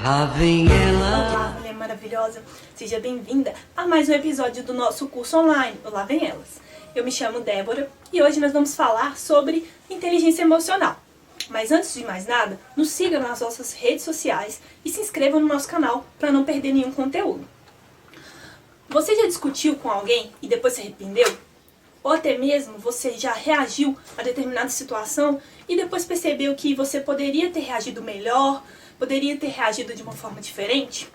Lá vem ela. Olá, mulher maravilhosa, seja bem-vinda a mais um episódio do nosso curso online, o Lá Vem Elas. Eu me chamo Débora e hoje nós vamos falar sobre inteligência emocional. Mas antes de mais nada, nos siga nas nossas redes sociais e se inscreva no nosso canal para não perder nenhum conteúdo. Você já discutiu com alguém e depois se arrependeu? Ou até mesmo você já reagiu a determinada situação e depois percebeu que você poderia ter reagido melhor, poderia ter reagido de uma forma diferente?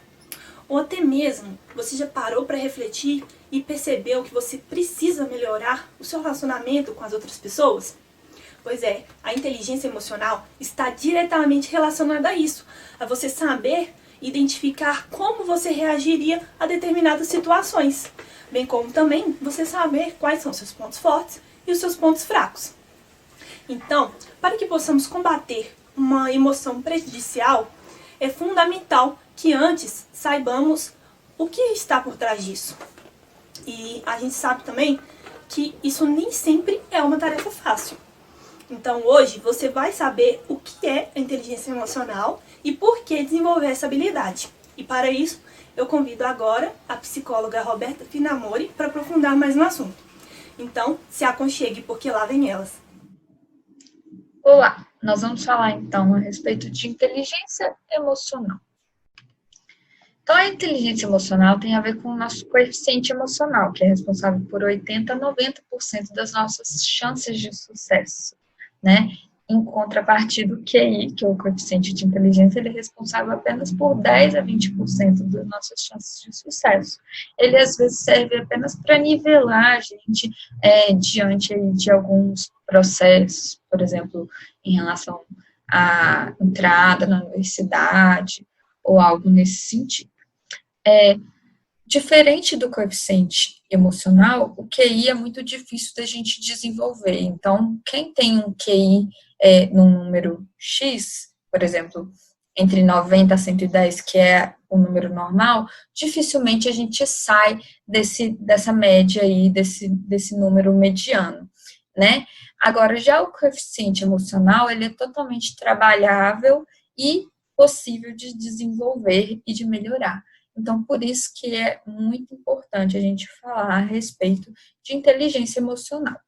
Ou até mesmo você já parou para refletir e percebeu que você precisa melhorar o seu relacionamento com as outras pessoas? Pois é, a inteligência emocional está diretamente relacionada a isso, a você saber identificar como você reagiria a determinadas situações, bem como também você saber quais são seus pontos fortes e os seus pontos fracos. Então, para que possamos combater uma emoção prejudicial, é fundamental que antes saibamos o que está por trás disso. E a gente sabe também que isso nem sempre é uma tarefa fácil. Então hoje você vai saber o que é a inteligência emocional e por que desenvolver essa habilidade. E para isso, eu convido agora a psicóloga Roberta Finamori para aprofundar mais no assunto. Então, se aconchegue porque lá vem elas. Olá, nós vamos falar então a respeito de inteligência emocional. Então, a inteligência emocional tem a ver com o nosso coeficiente emocional, que é responsável por 80 a 90% das nossas chances de sucesso, né? Em contrapartida, o QI, que é o coeficiente de inteligência, ele é responsável apenas por 10 a 20% das nossas chances de sucesso. Ele, às vezes, serve apenas para nivelar a gente diante aí, de alguns processos, por exemplo, em relação à entrada na universidade, ou algo nesse sentido. Diferente do coeficiente emocional, o QI é muito difícil da gente desenvolver. Então, quem tem um QI num número X, por exemplo, entre 90 a 110, que é o número normal, dificilmente a gente sai dessa média aí, desse número mediano, né? Agora, já o coeficiente emocional, ele é totalmente trabalhável e possível de desenvolver e de melhorar. Então, por isso que é muito importante a gente falar a respeito de inteligência emocional.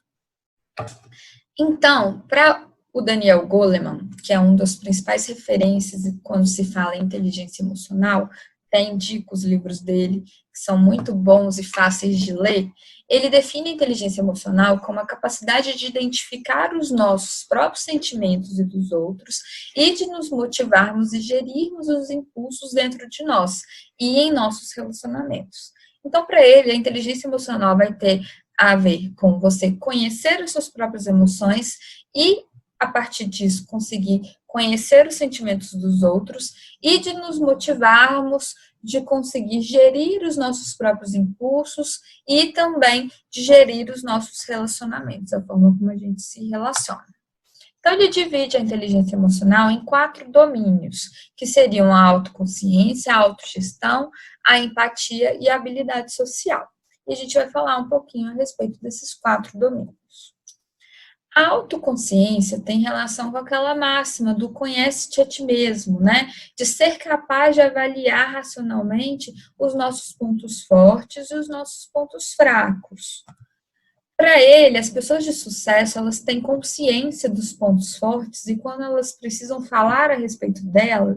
Então, para o Daniel Goleman, que é um das principais referências quando se fala em inteligência emocional, até indico os livros dele, que são muito bons e fáceis de ler, ele define a inteligência emocional como a capacidade de identificar os nossos próprios sentimentos e dos outros e de nos motivarmos e gerirmos os impulsos dentro de nós e em nossos relacionamentos. Então, para ele, a inteligência emocional vai ter a ver com você conhecer as suas próprias emoções e, a partir disso, conseguir conhecer os sentimentos dos outros e de nos motivarmos, de conseguir gerir os nossos próprios impulsos e também de gerir os nossos relacionamentos, a forma como a gente se relaciona. Então, ele divide a inteligência emocional em 4 domínios, que seriam a autoconsciência, a autogestão, a empatia e a habilidade social. E a gente vai falar um pouquinho a respeito desses 4 domínios. A autoconsciência tem relação com aquela máxima do conhece-te a ti mesmo, né? De ser capaz de avaliar racionalmente os nossos pontos fortes e os nossos pontos fracos. Para ele, as pessoas de sucesso, elas têm consciência dos pontos fortes e quando elas precisam falar a respeito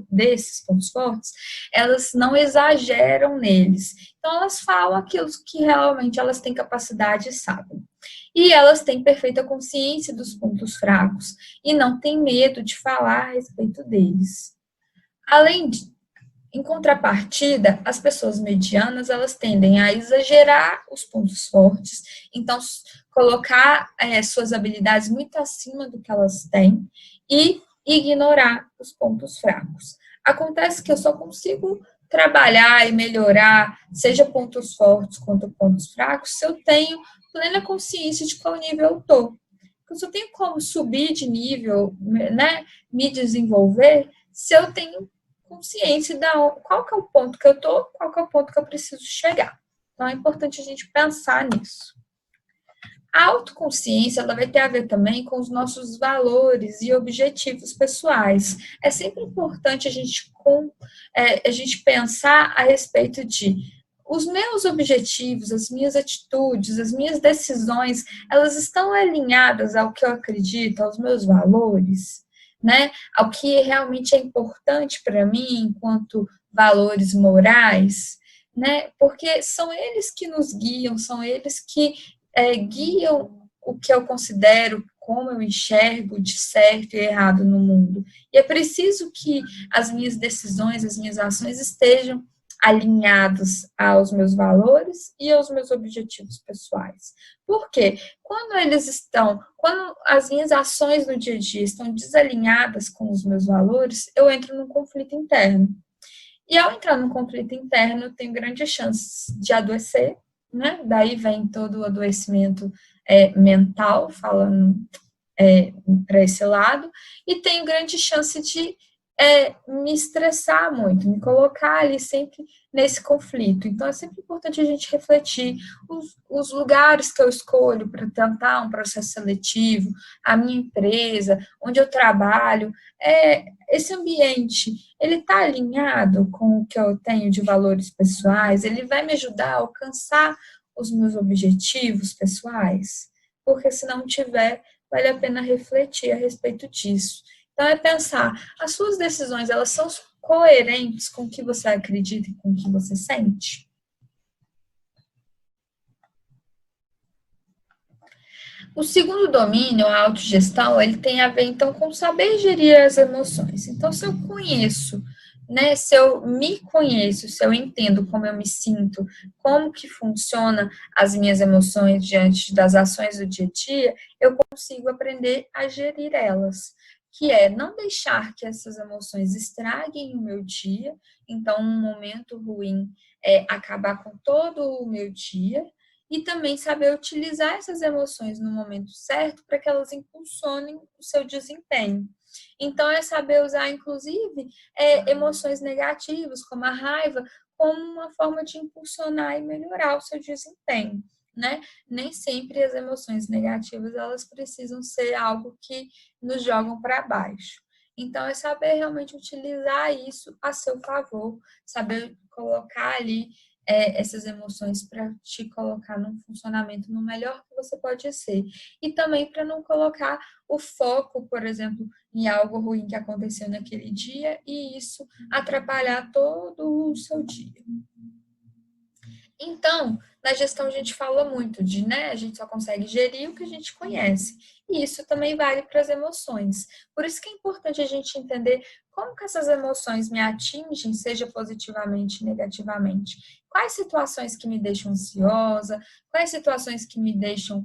desses pontos fortes, elas não exageram neles. Então, elas falam aquilo que realmente elas têm capacidade e sabem. E elas têm perfeita consciência dos pontos fracos e não têm medo de falar a respeito deles. Em contrapartida, as pessoas medianas, elas tendem a exagerar os pontos fortes, então colocar suas habilidades muito acima do que elas têm e ignorar os pontos fracos. Acontece que eu só consigo trabalhar e melhorar, seja pontos fortes quanto pontos fracos, se eu tenho plena consciência de qual nível eu estou. Eu só tenho como subir de nível, né, me desenvolver, se eu tenho consciência de qual que é o ponto que eu estou, qual que é o ponto que eu preciso chegar. Então, é importante a gente pensar nisso. A autoconsciência, ela vai ter a ver também com os nossos valores e objetivos pessoais. É sempre importante a gente com a gente pensar a respeito de os meus objetivos, as minhas atitudes, as minhas decisões, elas estão alinhadas ao que eu acredito, aos meus valores, né? Ao que realmente é importante para mim enquanto valores morais, né? Porque são eles que nos guiam, são eles que guiam o que eu considero, como eu enxergo de certo e errado no mundo. E é preciso que as minhas decisões, as minhas ações estejam alinhados aos meus valores e aos meus objetivos pessoais. Por quê? Quando as minhas ações no dia a dia estão desalinhadas com os meus valores, eu entro num conflito interno. E ao entrar num conflito interno, eu tenho grandes chances de adoecer, né? Daí vem todo o adoecimento mental, falando para esse lado, e tenho grande chance de me estressar muito, me colocar ali sempre nesse conflito. Então, é sempre importante a gente refletir os lugares que eu escolho para tentar um processo seletivo, a minha empresa, onde eu trabalho, esse ambiente, ele está alinhado com o que eu tenho de valores pessoais? Ele vai me ajudar a alcançar os meus objetivos pessoais? Porque se não tiver, vale a pena refletir a respeito disso. Então, é pensar, as suas decisões, elas são coerentes com o que você acredita e com o que você sente? O segundo domínio, a autogestão, ele tem a ver, então, com saber gerir as emoções. Então, se eu conheço, né, se eu me conheço, se eu entendo como eu me sinto, como que funciona as minhas emoções diante das ações do dia a dia, eu consigo aprender a gerir elas, que é não deixar que essas emoções estraguem o meu dia. Então, um momento ruim é acabar com todo o meu dia, e também saber utilizar essas emoções no momento certo para que elas impulsionem o seu desempenho. Então, é saber usar, inclusive, emoções negativas, como a raiva, como uma forma de impulsionar e melhorar o seu desempenho, né? Nem sempre as emoções negativas, elas precisam ser algo que nos jogam para baixo. Então, é saber realmente utilizar isso a seu favor, saber colocar ali essas emoções para te colocar num funcionamento no melhor que você pode ser. E também para não colocar o foco, por exemplo, em algo ruim que aconteceu naquele dia e isso atrapalhar todo o seu dia. Então, na gestão a gente fala muito de, né, a gente só consegue gerir o que a gente conhece. E isso também vale para as emoções. Por isso que é importante a gente entender como que essas emoções me atingem, seja positivamente ou negativamente. Quais situações que me deixam ansiosa, quais situações que me deixam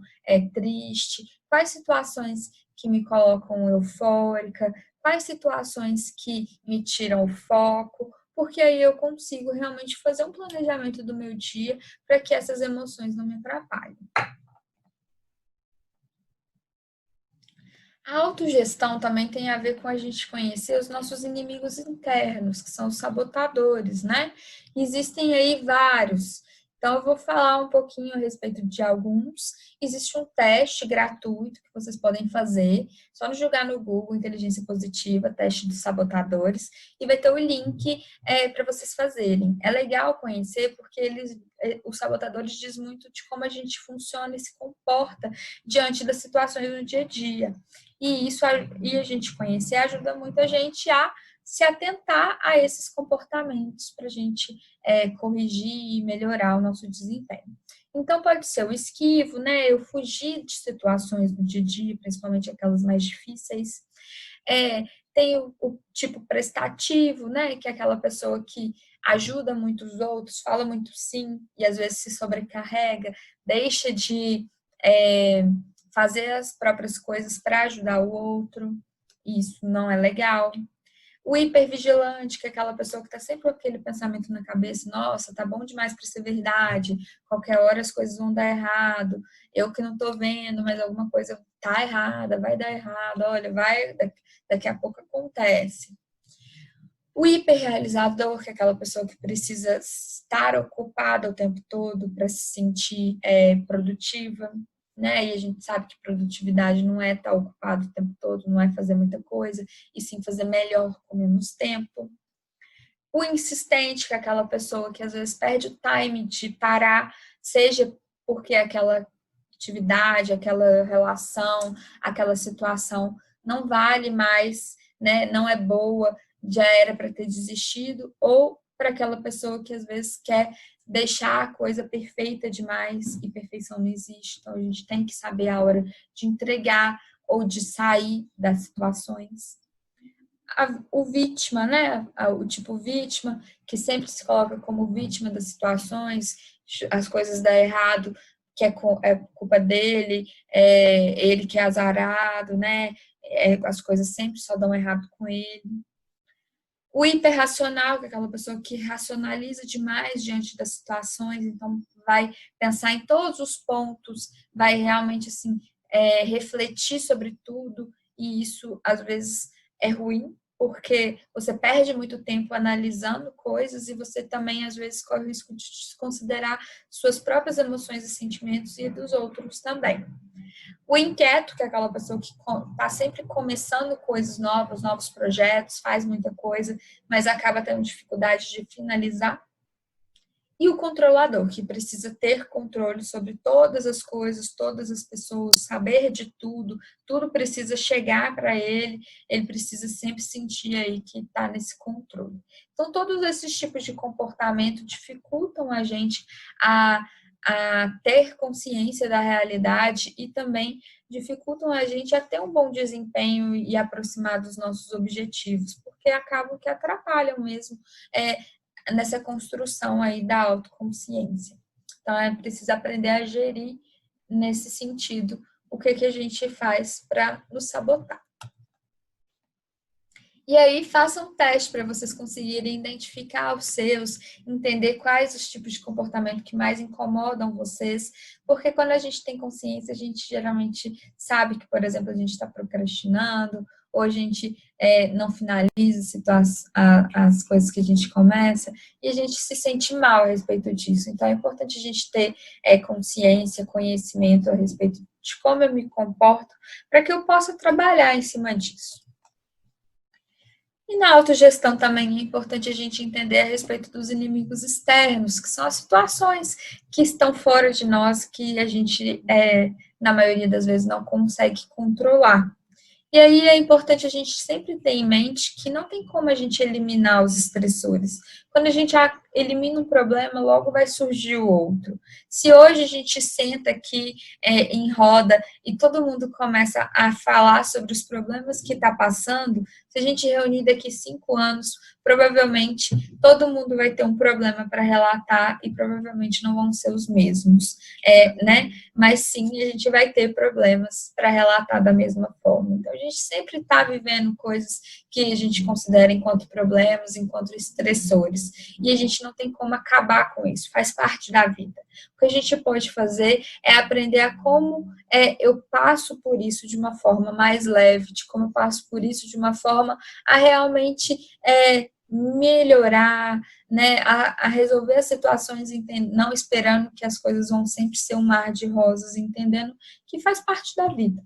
triste, quais situações que me colocam eufórica, quais situações que me tiram o foco, porque aí eu consigo realmente fazer um planejamento do meu dia para que essas emoções não me atrapalhem. A autogestão também tem a ver com a gente conhecer os nossos inimigos internos, que são os sabotadores, né? Existem aí vários. Então, eu vou falar um pouquinho a respeito de alguns. Existe um teste gratuito que vocês podem fazer, só jogar no Google Inteligência Positiva, teste dos sabotadores, e vai ter o link para vocês fazerem. É legal conhecer porque os sabotadores diz muito de como a gente funciona e se comporta diante das situações do dia a dia. E a gente conhecer ajuda muito a gente a se atentar a esses comportamentos para a gente corrigir e melhorar o nosso desempenho. Então, pode ser o esquivo, né? Eu fugir de situações do dia a dia, principalmente aquelas mais difíceis. Tem o tipo prestativo, né? Que é aquela pessoa que ajuda muito os outros, fala muito sim, e às vezes se sobrecarrega, deixa de fazer as próprias coisas para ajudar o outro. Isso não é legal. O hipervigilante, que é aquela pessoa que está sempre com aquele pensamento na cabeça, nossa, tá bom demais para ser verdade, qualquer hora as coisas vão dar errado, eu que não estou vendo, mas alguma coisa tá errada, vai dar errado, olha, daqui a pouco acontece. O hiperrealizador, que é aquela pessoa que precisa estar ocupada o tempo todo para se sentir produtiva, né? E a gente sabe que produtividade não é estar ocupado o tempo todo, não é fazer muita coisa, e sim fazer melhor com menos tempo. O insistente, que é aquela pessoa que às vezes perde o time de parar, seja porque aquela atividade, aquela relação, aquela situação não vale mais, né? Não é boa, já era para ter desistido, ou para aquela pessoa que às vezes quer deixar a coisa perfeita demais e perfeição não existe. Então a gente tem que saber a hora de entregar ou de sair das situações. O vítima, né? O tipo vítima, que sempre se coloca como vítima das situações, as coisas dão errado, que é culpa dele, ele que é azarado, né? As coisas sempre só dão errado com ele. O hiperracional, que é aquela pessoa que racionaliza demais diante das situações, então vai pensar em todos os pontos, vai realmente assim refletir sobre tudo, e isso às vezes é ruim, porque você perde muito tempo analisando coisas e você também às vezes corre o risco de desconsiderar suas próprias emoções e sentimentos e dos outros também. O inquieto, que é aquela pessoa que está sempre começando coisas novas, novos projetos, faz muita coisa, mas acaba tendo dificuldade de finalizar. E o controlador, que precisa ter controle sobre todas as coisas, todas as pessoas, saber de tudo, tudo precisa chegar para ele precisa sempre sentir aí que está nesse controle. Então, todos esses tipos de comportamento dificultam a gente a ter consciência da realidade e também dificultam a gente a ter um bom desempenho e aproximar dos nossos objetivos, porque acabam que atrapalham mesmo nessa construção aí da autoconsciência. Então, é preciso aprender a gerir nesse sentido o que a gente faz para nos sabotar. E aí, faça um teste para vocês conseguirem identificar os seus, entender quais os tipos de comportamento que mais incomodam vocês, porque quando a gente tem consciência, a gente geralmente sabe que, por exemplo, a gente está procrastinando, ou a gente não finaliza as coisas que a gente começa, e a gente se sente mal a respeito disso. Então, é importante a gente ter consciência, conhecimento a respeito de como eu me comporto, para que eu possa trabalhar em cima disso. E na autogestão também é importante a gente entender a respeito dos inimigos externos, que são as situações que estão fora de nós, que a gente, na maioria das vezes, não consegue controlar. E aí é importante a gente sempre ter em mente que não tem como a gente eliminar os estressores. Quando a gente elimina um problema, logo vai surgir o outro. Se hoje a gente senta aqui em roda e todo mundo começa a falar sobre os problemas que está passando, se a gente reunir daqui 5 anos, provavelmente todo mundo vai ter um problema para relatar e provavelmente não vão ser os mesmos, né? Mas sim, a gente vai ter problemas para relatar da mesma forma. Então, a gente sempre está vivendo coisas que a gente considera enquanto problemas, enquanto estressores. E a gente não tem como acabar com isso, faz parte da vida. O que a gente pode fazer é aprender a como eu passo por isso de uma forma mais leve, de como eu passo por isso de uma forma a realmente melhorar, né, a resolver as situações, não esperando que as coisas vão sempre ser um mar de rosas, entendendo que faz parte da vida.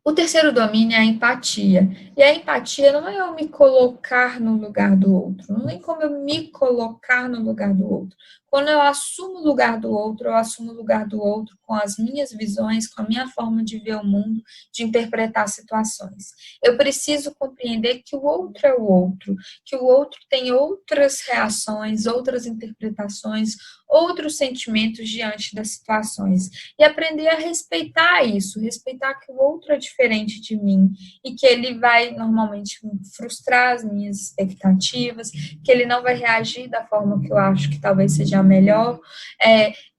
O terceiro domínio é a empatia. E a empatia não é eu me colocar no lugar do outro, não é como eu me colocar no lugar do outro. Quando eu assumo o lugar do outro, eu assumo o lugar do outro com as minhas visões, com a minha forma de ver o mundo, de interpretar situações. Eu preciso compreender que o outro é o outro, que o outro tem outras reações, outras interpretações, outros sentimentos diante das situações. E aprender a respeitar isso, respeitar que o outro é diferente de mim e que ele vai normalmente frustrar as minhas expectativas, que ele não vai reagir da forma que eu acho que talvez seja a melhor,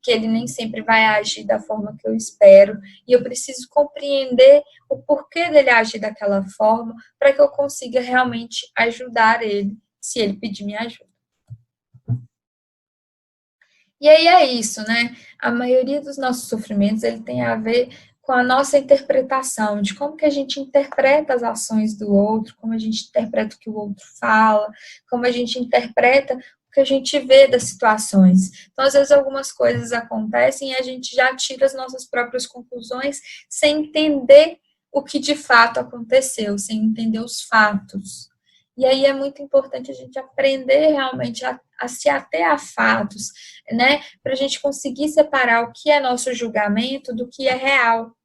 que ele nem sempre vai agir da forma que eu espero, e eu preciso compreender o porquê dele agir daquela forma para que eu consiga realmente ajudar ele, se ele pedir minha ajuda. E aí é isso, né? A maioria dos nossos sofrimentos, ele tem a ver com a nossa interpretação, de como que a gente interpreta as ações do outro, como a gente interpreta o que o outro fala, como a gente interpreta o que a gente vê das situações. Então, às vezes, algumas coisas acontecem e a gente já tira as nossas próprias conclusões sem entender o que de fato aconteceu, sem entender os fatos. E aí é muito importante a gente aprender realmente a se ater a fatos, né? Para a gente conseguir separar o que é nosso julgamento do que é real.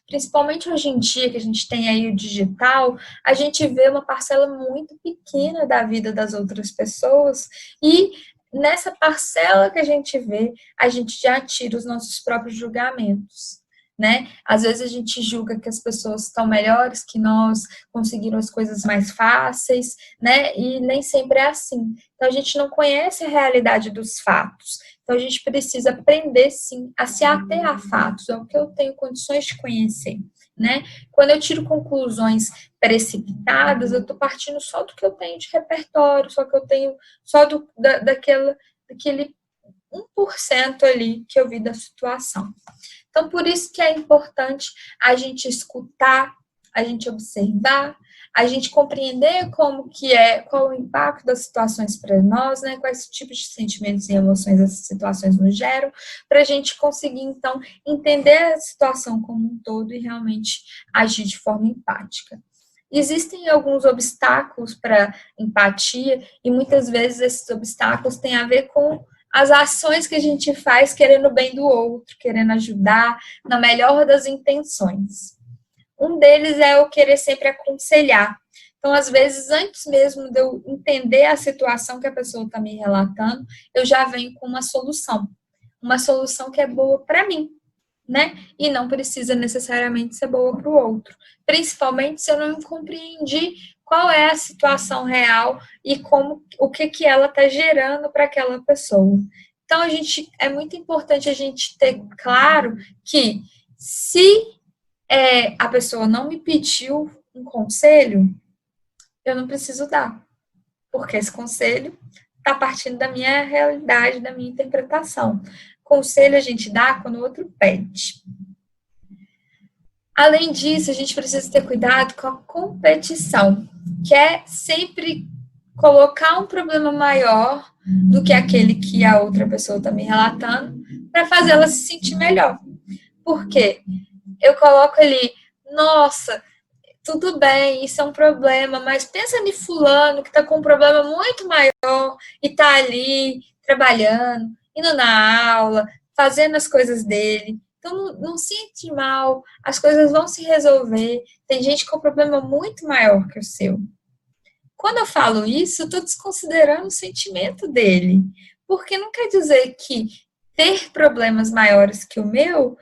Principalmente hoje em dia, que a gente tem aí o digital, a gente vê uma parcela muito pequena da vida das outras pessoas e nessa parcela que a gente vê, a gente já tira os nossos próprios julgamentos, né? Às vezes a gente julga que as pessoas estão melhores que nós, conseguiram as coisas mais fáceis, né? E nem sempre é assim. Então a gente não conhece a realidade dos fatos. Então, a gente precisa aprender, sim, a se ater a fatos, é o que eu tenho condições de conhecer, né? Quando eu tiro conclusões precipitadas, eu estou partindo só do que eu tenho de repertório, só que eu tenho só daquele 1% ali que eu vi da situação. Então, por isso que é importante a gente escutar, a gente observar, a gente compreender como que qual o impacto das situações para nós, né? Quais tipos de sentimentos e emoções essas situações nos geram, para a gente conseguir, então, entender a situação como um todo e realmente agir de forma empática. Existem alguns obstáculos para empatia e muitas vezes esses obstáculos têm a ver com as ações que a gente faz querendo o bem do outro, querendo ajudar, na melhor das intenções. Um deles é eu querer sempre aconselhar. Então, às vezes, antes mesmo de eu entender a situação que a pessoa está me relatando, eu já venho com uma solução. Uma solução que é boa para mim, né? E não precisa necessariamente ser boa para o outro. Principalmente se eu não compreendi qual é a situação real e o que ela está gerando para aquela pessoa. Então, é muito importante a gente ter claro que se a pessoa não me pediu um conselho, eu não preciso dar, porque esse conselho está partindo da minha realidade, da minha interpretação. Conselho a gente dá quando o outro pede. Além disso, a gente precisa ter cuidado com a competição, que é sempre colocar um problema maior do que aquele que a outra pessoa está me relatando, para fazer ela se sentir melhor. Por quê? Eu coloco ali, nossa, tudo bem, isso é um problema, mas pensa em fulano que está com um problema muito maior e está ali trabalhando, indo na aula, fazendo as coisas dele. Então, não sente mal, as coisas vão se resolver. Tem gente com um problema muito maior que o seu. Quando eu falo isso, eu estou desconsiderando o sentimento dele, porque não quer dizer que ter problemas maiores que o meu,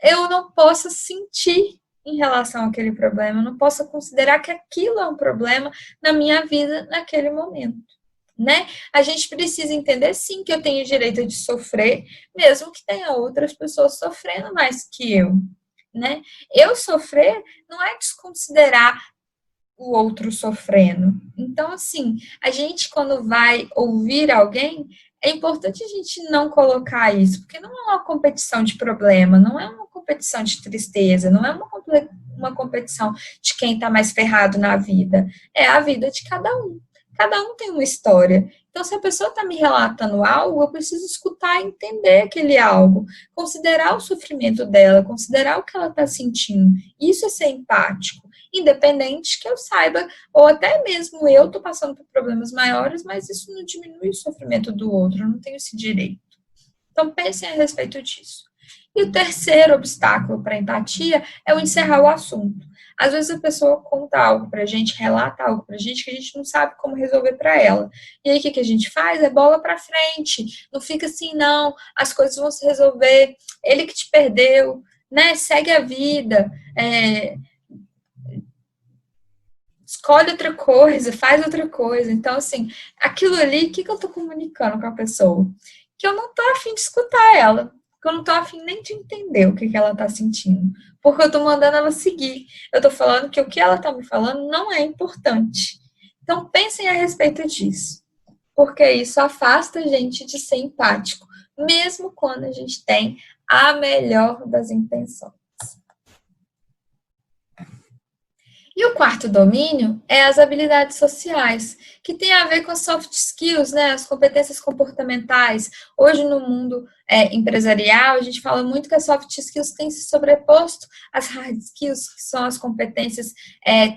eu não possa sentir em relação àquele problema, eu não posso considerar que aquilo é um problema na minha vida naquele momento, né? A gente precisa entender, sim, que eu tenho o direito de sofrer, mesmo que tenha outras pessoas sofrendo mais que eu, né? Eu sofrer não é desconsiderar o outro sofrendo. Então, assim, a gente, quando vai ouvir alguém, é importante a gente não colocar isso, porque não é uma competição de problema, não é uma competição de tristeza, não é uma competição de quem está mais ferrado na vida. É a vida de cada um. Cada um tem uma história. Então, se a pessoa está me relatando algo, eu preciso escutar e entender aquele algo, considerar o sofrimento dela, considerar o que ela está sentindo. Isso é ser empático. Independente que eu saiba, ou até mesmo eu estou passando por problemas maiores, mas isso não diminui o sofrimento do outro, eu não tenho esse direito. Então, pensem a respeito disso. E o terceiro obstáculo para a empatia é o encerrar o assunto. Às vezes a pessoa conta algo para a gente, relata algo para a gente que a gente não sabe como resolver para ela. E aí o que a gente faz? É bola para frente. Não fica assim, não, as coisas vão se resolver, ele que te perdeu, né? Segue a vida. Escolhe outra coisa, faz outra coisa. Então, assim, aquilo ali, o que eu tô comunicando com a pessoa? Que eu não tô afim de escutar ela, que eu não tô afim nem de entender o que ela tá sentindo, porque eu tô mandando ela seguir. Eu tô falando que o que ela tá me falando não é importante. Então, pensem a respeito disso, porque isso afasta a gente de ser empático, mesmo quando a gente tem a melhor das intenções. E o quarto domínio é as habilidades sociais, que tem a ver com as soft skills, né, as competências comportamentais. Hoje, no mundo empresarial, a gente fala muito que as soft skills têm se sobreposto às hard skills, que são as competências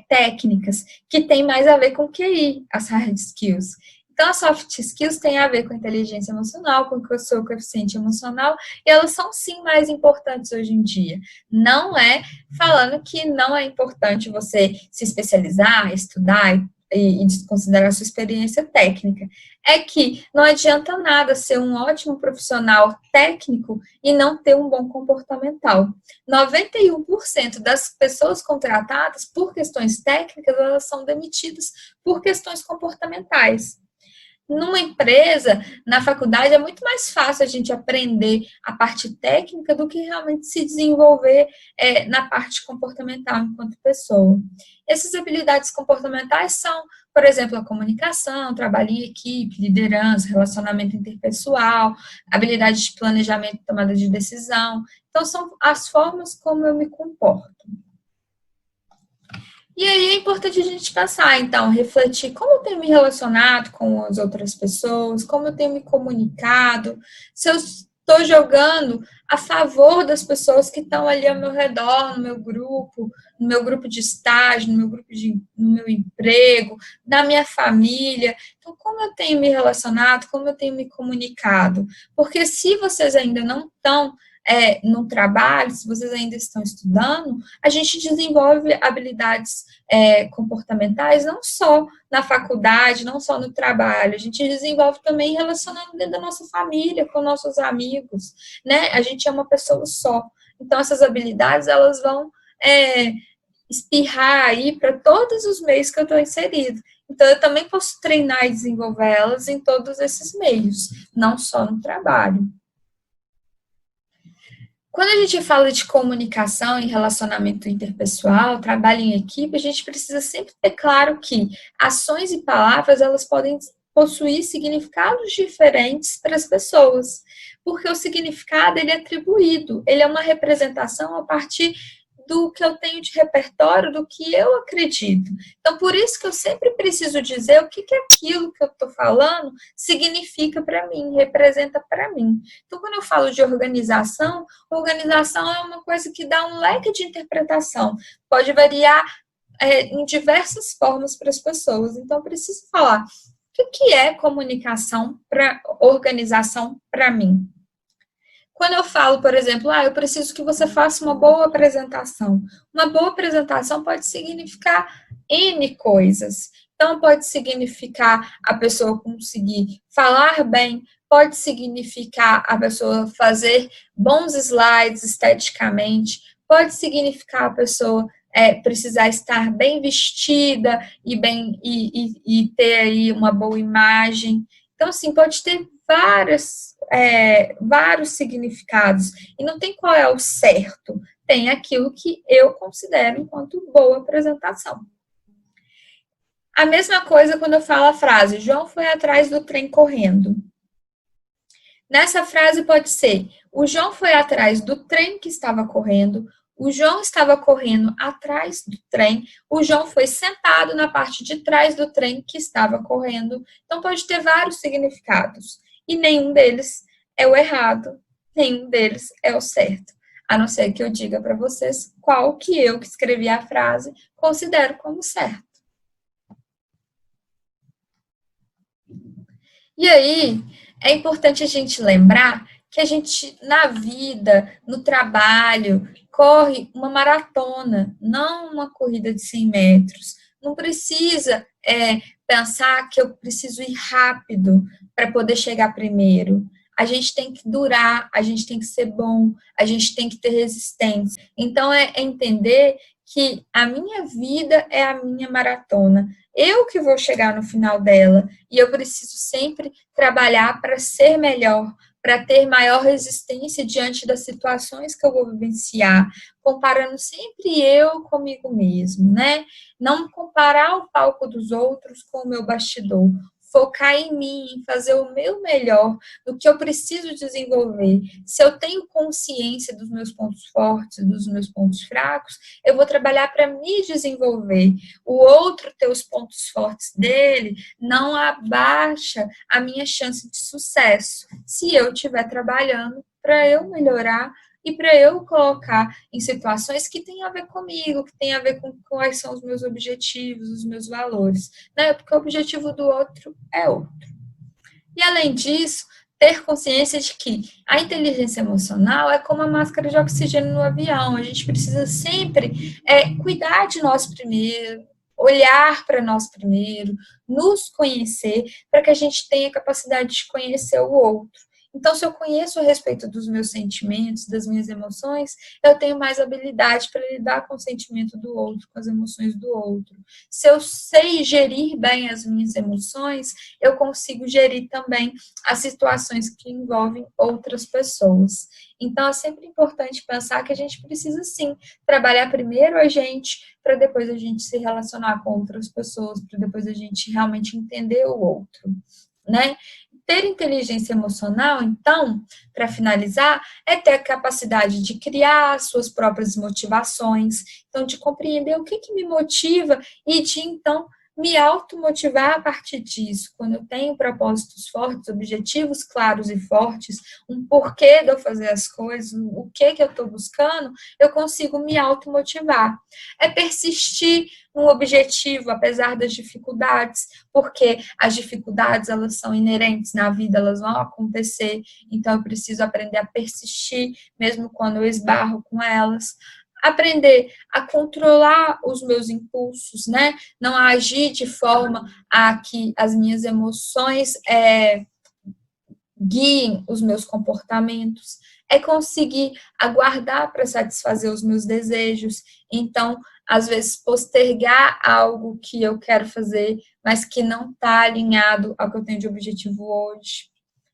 técnicas, que tem mais a ver com QI, as hard skills. Então, as soft skills têm a ver com a inteligência emocional, com o seu coeficiente emocional, e elas são, sim, mais importantes hoje em dia. Não é falando que não é importante você se especializar, estudar e considerar a sua experiência técnica. É que não adianta nada ser um ótimo profissional técnico e não ter um bom comportamental. 91% das pessoas contratadas por questões técnicas, elas são demitidas por questões comportamentais. Numa empresa, na faculdade, é muito mais fácil a gente aprender a parte técnica do que realmente se desenvolver na parte comportamental enquanto pessoa. Essas habilidades comportamentais são, por exemplo, a comunicação, trabalho em equipe, liderança, relacionamento interpessoal, habilidade de planejamento e tomada de decisão. Então, são as formas como eu me comporto. E aí é importante a gente pensar, então, refletir como eu tenho me relacionado com as outras pessoas, como eu tenho me comunicado, se eu estou jogando a favor das pessoas que estão ali ao meu redor, no meu grupo de estágio, no meu emprego, na minha família. Então, como eu tenho me relacionado, como eu tenho me comunicado? Porque se vocês ainda não estão no trabalho, se vocês ainda estão estudando, a gente desenvolve habilidades comportamentais não só na faculdade, não só no trabalho, a gente desenvolve também relacionando dentro da nossa família, com nossos amigos, né? A gente é uma pessoa só. Então, essas habilidades, elas vão espirrar aí para todos os meios que eu estou inserido. Então, eu também posso treinar e desenvolver elas em todos esses meios, não só no trabalho. Quando a gente fala de comunicação e relacionamento interpessoal, trabalho em equipe, a gente precisa sempre ter claro que ações e palavras, elas podem possuir significados diferentes para as pessoas, porque o significado, ele é atribuído, ele é uma representação a partir do que eu tenho de repertório, do que eu acredito. Então, por isso que eu sempre preciso dizer o que aquilo que eu estou falando significa para mim, representa para mim. Então, quando eu falo de organização é uma coisa que dá um leque de interpretação. Pode variar em diversas formas para as pessoas. Então, eu preciso falar o que é comunicação para organização para mim. Quando eu falo, por exemplo, eu preciso que você faça uma boa apresentação. Uma boa apresentação pode significar N coisas. Então, pode significar a pessoa conseguir falar bem, pode significar a pessoa fazer bons slides esteticamente, pode significar a pessoa precisar estar bem vestida e ter aí uma boa imagem. Então, assim, pode ter vários significados. E não tem qual é o certo. Tem aquilo que eu considero enquanto boa apresentação. A mesma coisa quando eu falo a frase, João foi atrás do trem correndo. Nessa frase pode ser, o João foi atrás do trem que estava correndo, o João estava correndo atrás do trem, o João foi sentado na parte de trás do trem que estava correndo. Então, pode ter vários significados. E nenhum deles é o errado, nenhum deles é o certo. A não ser que eu diga para vocês qual que eu que escrevi a frase considero como certo. E aí, é importante a gente lembrar que a gente, na vida, no trabalho, corre uma maratona, não uma corrida de 100 metros. Não precisa pensar que eu preciso ir rápido para poder chegar primeiro. A gente tem que durar, a gente tem que ser bom, a gente tem que ter resistência. Então, é entender que a minha vida é a minha maratona. Eu que vou chegar no final dela e eu preciso sempre trabalhar para ser melhor, para ter maior resistência diante das situações que eu vou vivenciar, comparando sempre eu comigo mesmo, né? Não comparar o palco dos outros com o meu bastidor. focar em mim, em fazer o meu melhor, no que eu preciso desenvolver, se eu tenho consciência dos meus pontos fortes, dos meus pontos fracos, eu vou trabalhar para me desenvolver. O outro ter os pontos fortes dele não abaixa a minha chance de sucesso, se eu estiver trabalhando para eu melhorar e para eu colocar em situações que têm a ver comigo, que têm a ver com quais são os meus objetivos, os meus valores, né? Porque o objetivo do outro é outro. E além disso, ter consciência de que a inteligência emocional é como a máscara de oxigênio no avião. A gente precisa sempre cuidar de nós primeiro, olhar para nós primeiro, nos conhecer, para que a gente tenha capacidade de conhecer o outro. Então, se eu conheço a respeito dos meus sentimentos, das minhas emoções, eu tenho mais habilidade para lidar com o sentimento do outro, com as emoções do outro. Se eu sei gerir bem as minhas emoções, eu consigo gerir também as situações que envolvem outras pessoas. Então, é sempre importante pensar que a gente precisa, sim, trabalhar primeiro a gente, para depois a gente se relacionar com outras pessoas, para depois a gente realmente entender o outro, né? Ter inteligência emocional, então, para finalizar, é ter a capacidade de criar suas próprias motivações, então, de compreender o que me motiva e de, então, me automotivar a partir disso. Quando eu tenho propósitos fortes, objetivos claros e fortes, um porquê de eu fazer as coisas, o que eu estou buscando, eu consigo me automotivar. É persistir um objetivo, apesar das dificuldades, porque as dificuldades, elas são inerentes na vida, elas vão acontecer, então eu preciso aprender a persistir, mesmo quando eu esbarro com elas. Aprender a controlar os meus impulsos, né? Não agir de forma a que as minhas emoções guiem os meus comportamentos, é conseguir aguardar para satisfazer os meus desejos. Então, às vezes, postergar algo que eu quero fazer, mas que não está alinhado ao que eu tenho de objetivo hoje,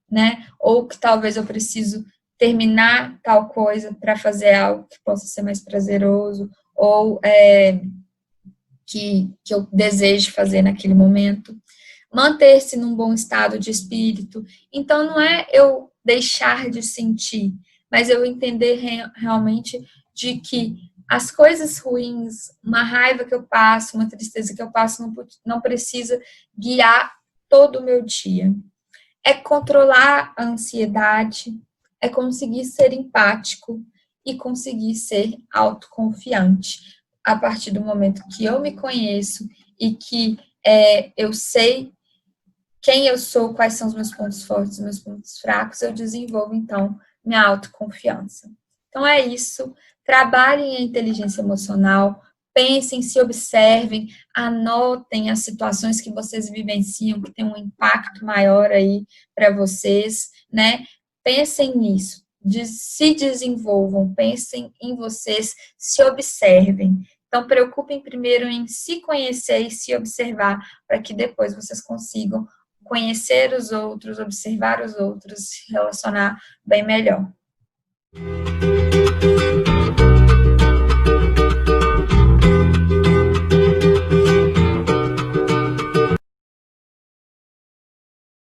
né? Ou que talvez eu preciso terminar tal coisa para fazer algo que possa ser mais prazeroso, ou que eu deseje fazer naquele momento. Manter-se num bom estado de espírito. Então, não é eu deixar de sentir, mas eu entender realmente de que as coisas ruins, uma raiva que eu passo, uma tristeza que eu passo, não precisa guiar todo o meu dia. É controlar a ansiedade, é conseguir ser empático e conseguir ser autoconfiante. A partir do momento que eu me conheço e que eu sei quem eu sou, quais são os meus pontos fortes, meus pontos fracos, eu desenvolvo, então, minha autoconfiança. Então, é isso. Trabalhem a inteligência emocional, pensem, se observem, anotem as situações que vocês vivenciam, que tem um impacto maior aí para vocês, né? Pensem nisso, se desenvolvam, pensem em vocês, se observem. Então, preocupem primeiro em se conhecer e se observar, para que depois vocês consigam conhecer os outros, observar os outros, se relacionar bem melhor.